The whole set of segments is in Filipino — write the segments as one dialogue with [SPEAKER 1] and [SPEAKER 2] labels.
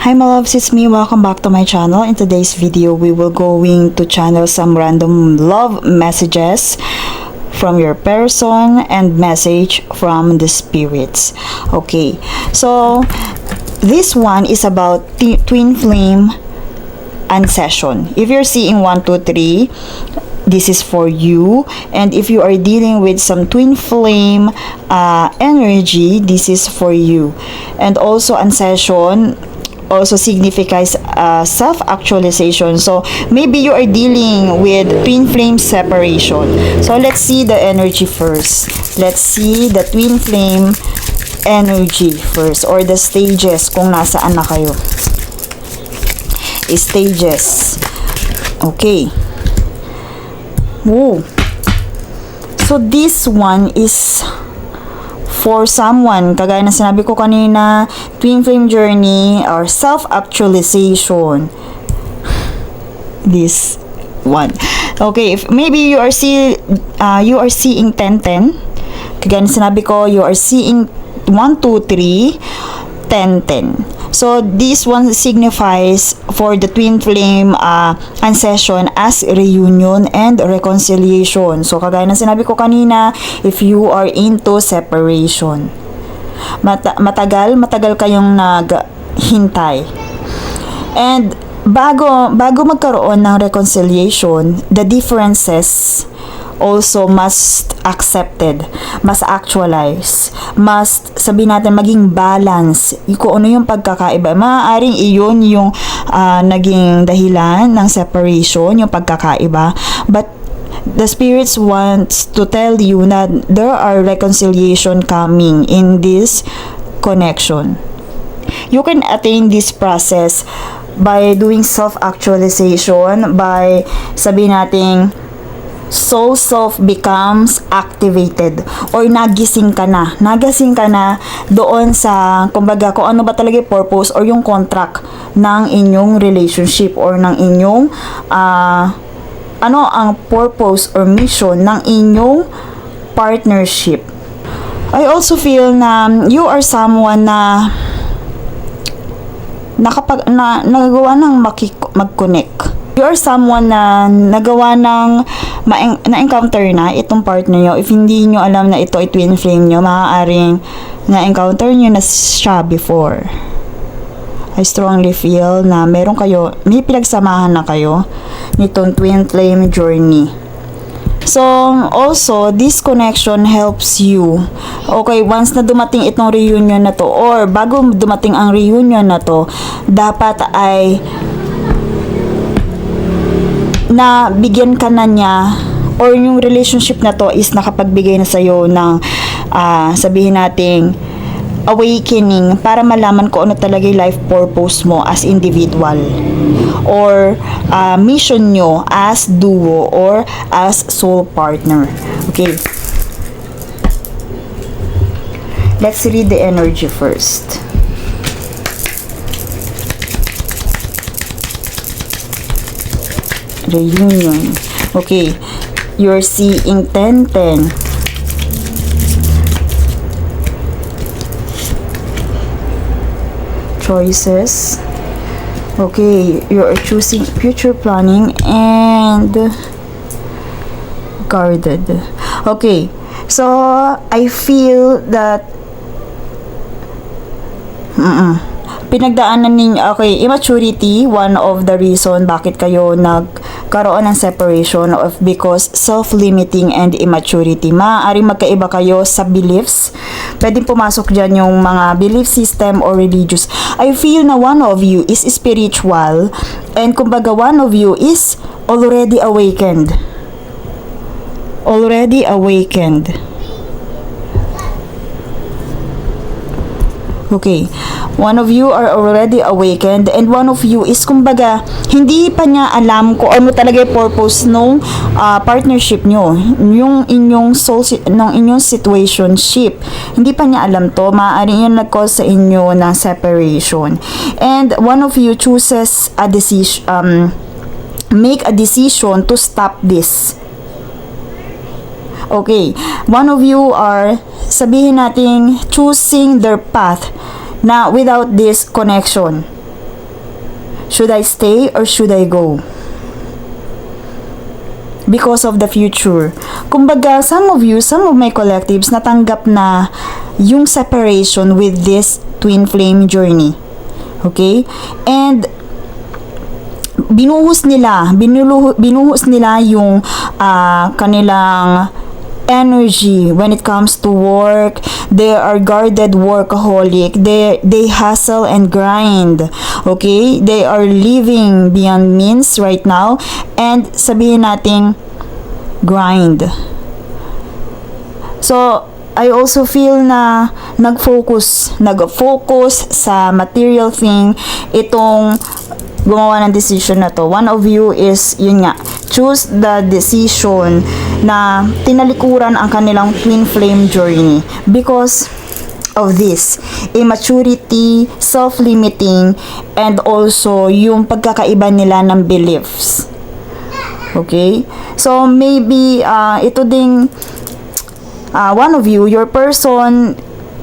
[SPEAKER 1] Hi my loves, it's me. Welcome back to my channel. In today's video, we will going to channel some random love messages from your person and message from the spirits. Okay, so this one is about twin flame ancession. If you're seeing 1, 2, 3, this is for you. And if you are dealing with some twin flame energy, this is for you. And also ancession also signifies self-actualization. So maybe you are dealing with twin flame separation. So let's see the energy first. Let's see the twin flame energy first, or the stages kung nasaan na kayo. Stages. Okay. Whoa. So this one is for someone, kagaya na sinabi ko kanina, twin flame journey or self-actualization. This one. Okay, if maybe you are seeing 10-10. Kagaya na sinabi ko, you are seeing 1, 2, 3, 10-10. So this one signifies for the twin flame ancession as reunion and reconciliation. So kagaya ng sinabi ko kanina, if you are into separation, matagal kayong naghintay. And bago magkaroon ng reconciliation, the differences also must accepted, must actualize, must sabihin natin maging balance. Kung ano yung pagkakaiba, maaaring iyon yung naging dahilan ng separation, yung pagkakaiba. But the spirits wants to tell you na there are reconciliation coming in this connection. You can attain this process by doing self-actualization, by sabihin natin soul self becomes activated, or nagising ka na doon sa, kumbaga, kung ano ba talaga yung purpose or yung contract ng inyong relationship, or ng inyong ano ang purpose or mission ng inyong partnership. I also feel na you are someone na nagawa ng mag-connect. You are someone na nagawa ng na-encounter na itong partner nyo. If hindi nyo alam na ito ay twin flame nyo, maaaring na-encounter nyo na siya before. I strongly feel na may pinagsamahan na kayo nitong twin flame journey. So, also, this connection helps you. Okay, once na dumating itong reunion na to, or bago dumating ang reunion na to, dapat ay na bigyan ka na niya, or yung relationship na to is nakapagbigay na sa'yo ng sabihin nating awakening, para malaman ko ano talaga yung life purpose mo as individual, or mission nyo as duo or as soul partner. Okay, let's read the energy first. Reunion. Okay, you're seeing 10-10. Choices. Okay, you are choosing future planning and guarded. Okay, so I feel that pinagdaanan ninyo, okay, immaturity, one of the reason bakit kayo nagkaroon ng separation, of because self-limiting and immaturity. Maaaring magkaiba kayo sa beliefs. Pwedeng pumasok dyan yung mga belief system or religious. I feel na one of you is spiritual, and kumbaga one of you is already awakened. Okay, one of you are already awakened, and one of you is, kumbaga, hindi pa niya alam kung ano talaga yung purpose nung partnership nyo, yung inyong soul, ng inyong situationship. Hindi pa niya alam to. Maaaring yun nag-cause sa inyo ng separation. And one of you chooses a decision, make a decision to stop this. Okay, one of you are, sabihin natin, choosing their path na without this connection. Should I stay or should I go? Because of the future. Kumbaga, some of my collectives natanggap na yung separation with this twin flame journey. Okay? And binuhos nila yung kanilang energy when it comes to work. They are guarded workaholic. They hustle and grind. Okay? They are living beyond means right now. And sabihin natin, grind. So, I also feel na nag-focus sa material thing itong gumawa ng decision na to. One of you is, yun nga, choose the decision na tinalikuran ang kanilang twin flame journey because of this immaturity, self-limiting, and also yung pagkakaiba nila ng beliefs. Okay? So, maybe, ito ding, one of you, your person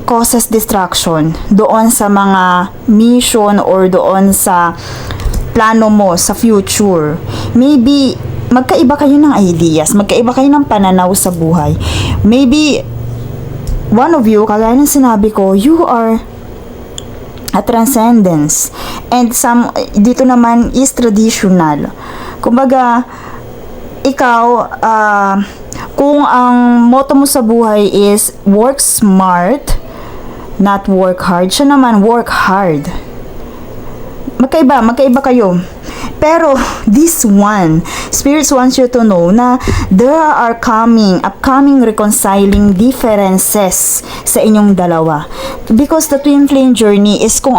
[SPEAKER 1] causes distraction doon sa mga mission or doon sa plano mo sa future. Maybe, magkaiba kayo ng ideas, magkaiba kayo ng pananaw sa buhay. Maybe, one of you, kagaya ng sinabi ko, you are a transcendence. And dito naman is traditional. Kumbaga, ikaw, kung ang motto mo sa buhay is work smart, not work hard, siya naman work hard. Magkaiba kayo. Pero this one, spirits wants you to know na there are upcoming reconciling differences sa inyong dalawa. Because the twin flame journey is kung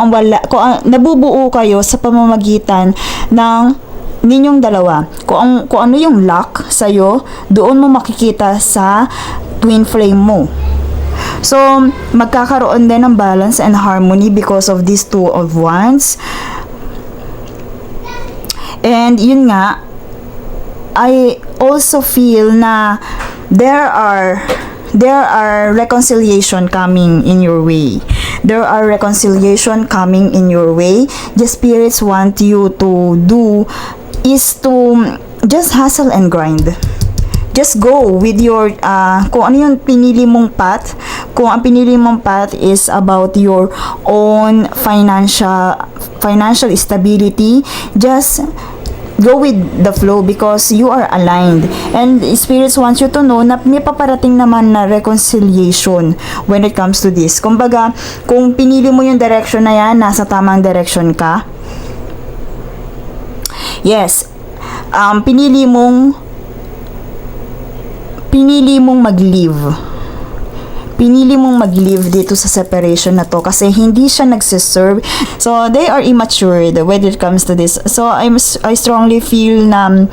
[SPEAKER 1] nabubuo kayo sa pamamagitan ng ninyong dalawa. Kung ano yung luck sa'yo, doon mo makikita sa twin flame mo. So, magkakaroon din ng balance and harmony because of these two of wands. And yun nga, I also feel na there are reconciliation coming in your way. There are reconciliation coming in your way. The spirits want you to do is to just hustle and grind. Just go with your kung ano yung pinili mong path. Kung ang pinili mong path is about your own financial stability, just go with the flow because you are aligned. And spirits wants you to know na may paparating naman na reconciliation when it comes to this. Kumbaga, kung pinili mo yung direction na yan, nasa tamang direction ka. Yes. Pinili mong mag-live. Pinili mong mag-live dito sa separation na to kasi hindi siya nagsiserve. So, they are immature when it comes to this. So, I strongly feel na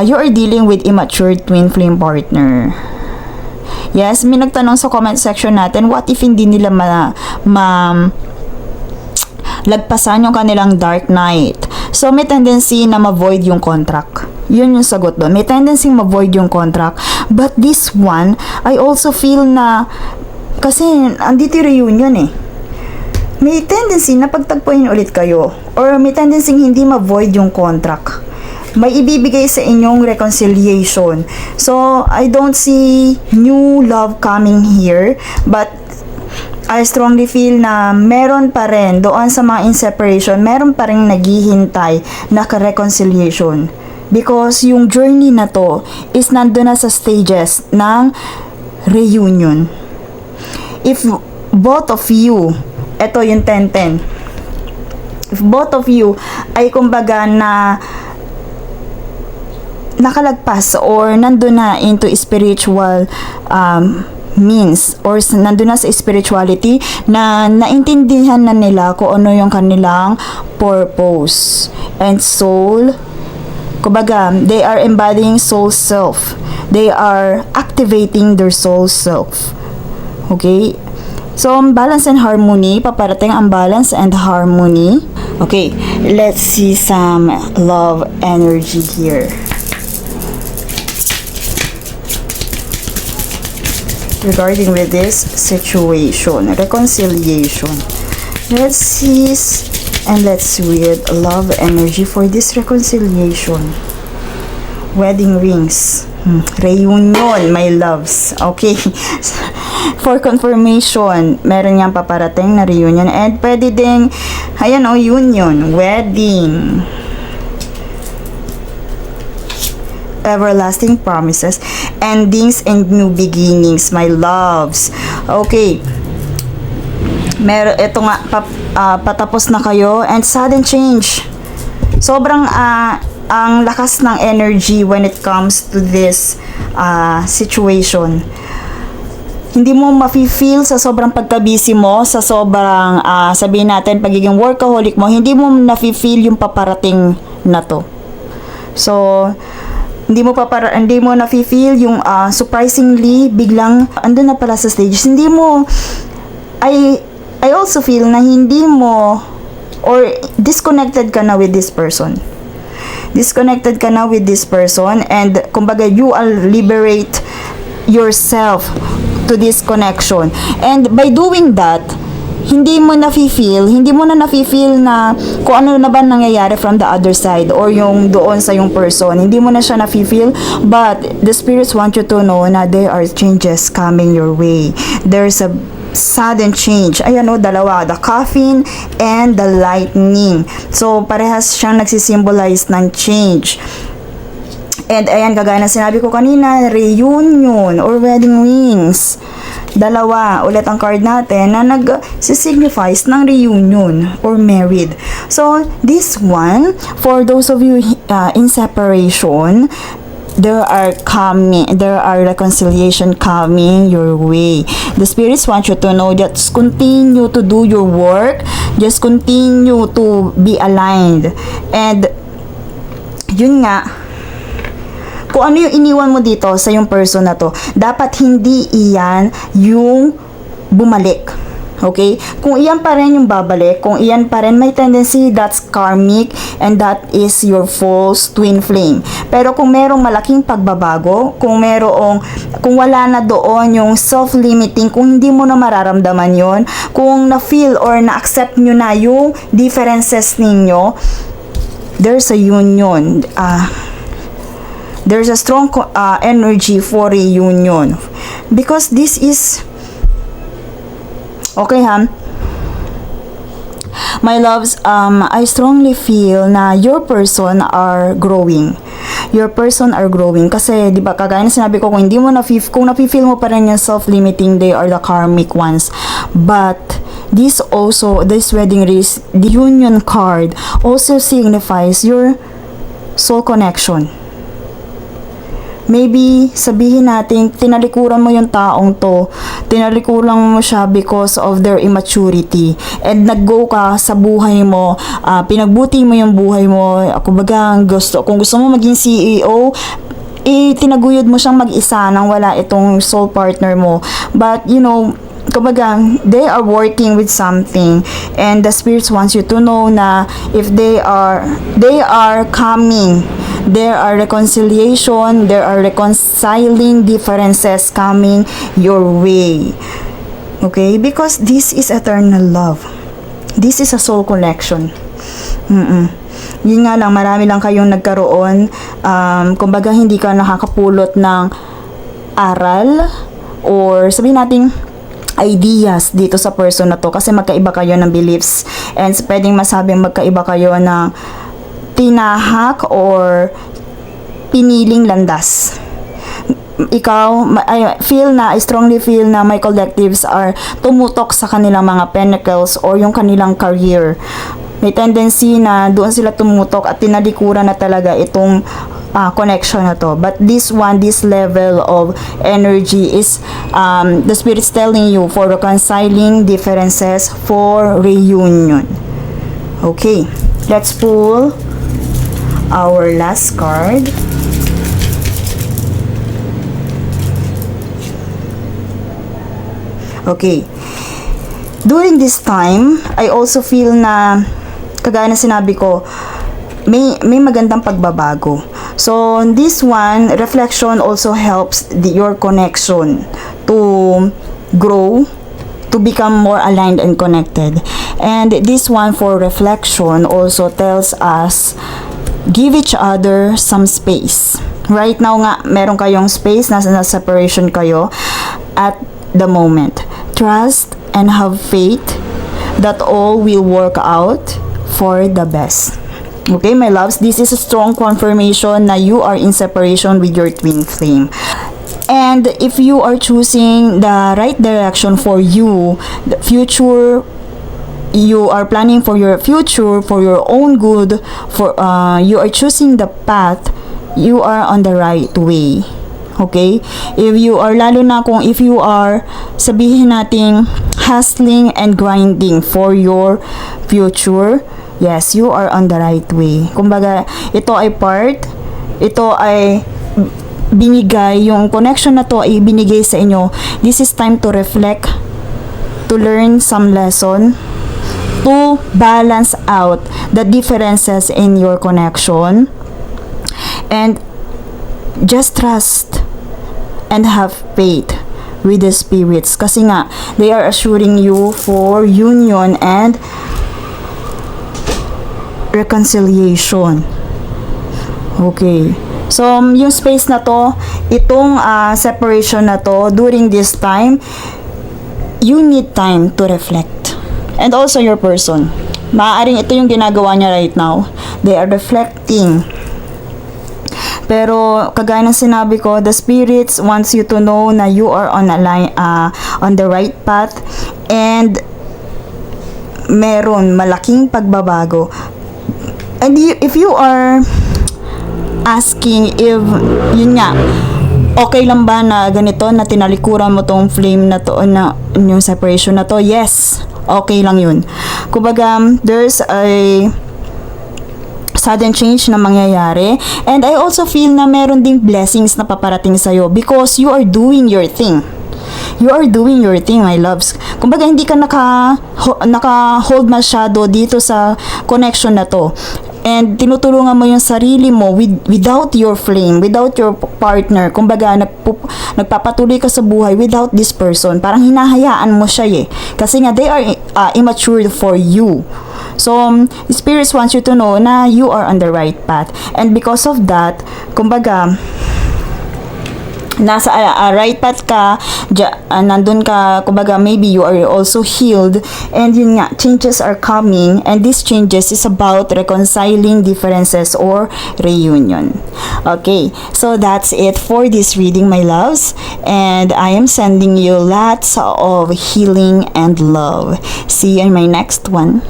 [SPEAKER 1] you are dealing with immature twin flame partner. Yes, may nagtanong sa comment section natin, what if hindi nila lagpasan yung kanilang dark night? So, may tendency na ma-void yung contract. Yun yung sagot doon. May tendency ma-void yung contract. But this one, I also feel na, kasi andito reunion eh. May tendency na pagtagpuin ulit kayo. Or may tendency hindi ma-void yung contract. May ibibigay sa inyong reconciliation. So, I don't see new love coming here. But, I strongly feel na meron pa rin doon sa mga in separation, meron pa rin naghihintay na ka-reconciliation. Because yung journey na to is nandun na sa stages ng reunion. If both of you, eto yung 10-10, if both of you ay kumbaga na nakalagpas or nandun na into spiritual means or nandun na sa spirituality na naintindihan na nila kung ano yung kanilang purpose and soul. Kumbaga, they are embodying soul self. They are activating their soul self. Okay? So, balance and harmony. Paparating ang balance and harmony. Okay, let's see some love energy here. Regarding with this situation, reconciliation. Let's see And let's read love energy for this reconciliation. Wedding rings. Reunion, my loves. Okay. For confirmation, meron niyang paparating na reunion. And pwede ding, ayan o, union, wedding. Everlasting promises, endings and new beginnings, my loves. Okay. Ito nga, patapos na kayo, and sudden change. Sobrang ang lakas ng energy when it comes to this situation. Hindi mo mafe-feel sa sobrang pagka-busy mo, sa sobrang sabihin natin pagiging workaholic mo, hindi mo nafe-feel yung paparating na to. So hindi mo nafe-feel yung surprisingly biglang andun na pala sa stage. Hindi mo I also feel na hindi mo or disconnected ka na with this person. Disconnected ka na with this person, and kumbaga you will liberate yourself to this connection. And by doing that, hindi mo na nafe-feel na kung ano na ba nangyayari from the other side or yung doon sa yung person. Hindi mo na siya nafe-feel, but the spirits want you to know na there are changes coming your way. There's a sudden change. Ayan o, dalawa, the coffin and the lightning. So parehas siyang nagsisimbolize ng change. And ayan, kagaya na sinabi ko kanina, reunion or wedding rings. Dalawa, ulit ang card natin na nag-signifies ng reunion or married. So, this one, for those of you in separation, there are reconciliation coming your way. The spirits want you to know that just continue to do your work, just continue to be aligned. And yun nga, kung ano yung iniwan mo dito sa yung person na to, dapat hindi iyan yung bumalik. Okay? Kung iyan pa rin yung babalik, kung iyan pa rin, may tendency that's karmic and that is your false twin flame. Pero kung merong malaking pagbabago, kung wala na doon yung self-limiting, kung hindi mo na mararamdaman yon, kung na-feel or na-accept nyo na yung differences ninyo, there's a union. There's a strong energy for reunion. Because this is okay, my loves, I strongly feel na your person are growing. Your person are growing. Kasi, di ba, kagaya na sinabi ko, kung nafe-feel mo pa rin yung self-limiting, they are the karmic ones. But, this wedding race, the union card, also signifies your soul connection. Maybe, sabihin natin, tinalikuran mo yung taong to. Tinalikuran mo siya because of their immaturity. And nag-go ka sa buhay mo. Pinagbuti mo yung buhay mo. Kumbaga, kung gusto mo maging CEO, tinaguyod mo siyang mag-isa nang wala itong soul partner mo. But, kumbaga, they are working with something, and the spirits wants you to know na if they are coming, there are reconciliation, there are reconciling differences coming your way. Okay? Because this is eternal love. This is a soul connection. Yun nga lang, marami lang kayong nagkaroon, kumbaga hindi ka nakakapulot ng aral or sabihin natin ideas dito sa person na to kasi magkaiba kayo ng beliefs, and pwedeng masabing magkaiba kayo ng tinahak or piniling landas. I strongly feel na my collectives are tumutok sa kanilang mga pentacles or yung kanilang career. May tendency na doon sila tumutok at tinalikuran na talaga itong connection na to. But this level of energy is the spirit's telling you for reconciling differences, for reunion. Okay, let's pull our last card. Okay, during this time, I also feel na kagaya na sinabi ko, may magandang pagbabago. So, this one, reflection also helps your connection to grow, to become more aligned and connected. And this one for reflection also tells us, give each other some space. Right now nga, meron kayong space, nasa separation kayo at the moment. Trust and have faith that all will work out for the best. Okay, my loves, this is a strong confirmation na you are in separation with your twin flame. And if you are choosing the right direction for you, the future, you are planning for your future, for your own good, for you are choosing the path, you are on the right way. Okay? If you are, lalo na kung if you are, sabihin nating hustling and grinding for your future, yes, you are on the right way. Kumbaga, ito ay binigay, yung connection na to ay binigay sa inyo. This is time to reflect, to learn some lesson, to balance out the differences in your connection, and just trust and have faith with the spirits, kasi nga they are assuring you for union and reconciliation. Okay, so yung space na to, itong separation na to, during this time you need time to reflect. And also your person, maaaring ito yung ginagawa niya right now, they are reflecting. Pero kagaya ng sinabi ko, the spirits wants you to know na you are on a line, on the right path, and meron malaking pagbabago. And if you are asking if yun nga, okay lang ba na ganito, na tinalikuran mo tong flame na to, na yung separation na to, yes, okay lang yun. Kumbaga, there's a sudden change na mangyayari, and I also feel na meron ding blessings na paparating sa'yo because you are doing your thing. You are doing your thing, my loves. Kumbaga, hindi ka naka-hold masyado dito sa connection na to. And tinutulungan mo yung sarili mo without your flame, without your partner. Kumbaga, nagpapatuloy ka sa buhay without this person. Parang hinahayaan mo siya kasi nga, they are immature for you. So, spirits wants you to know na you are on the right path. And because of that, kumbaga, nasa right path ka, nandun ka, kumbaga maybe you are also healed, and yun nga, changes are coming, and these changes is about reconciling differences or reunion. Okay, so that's it for this reading, my loves, and I am sending you lots of healing and love. See you in my next one.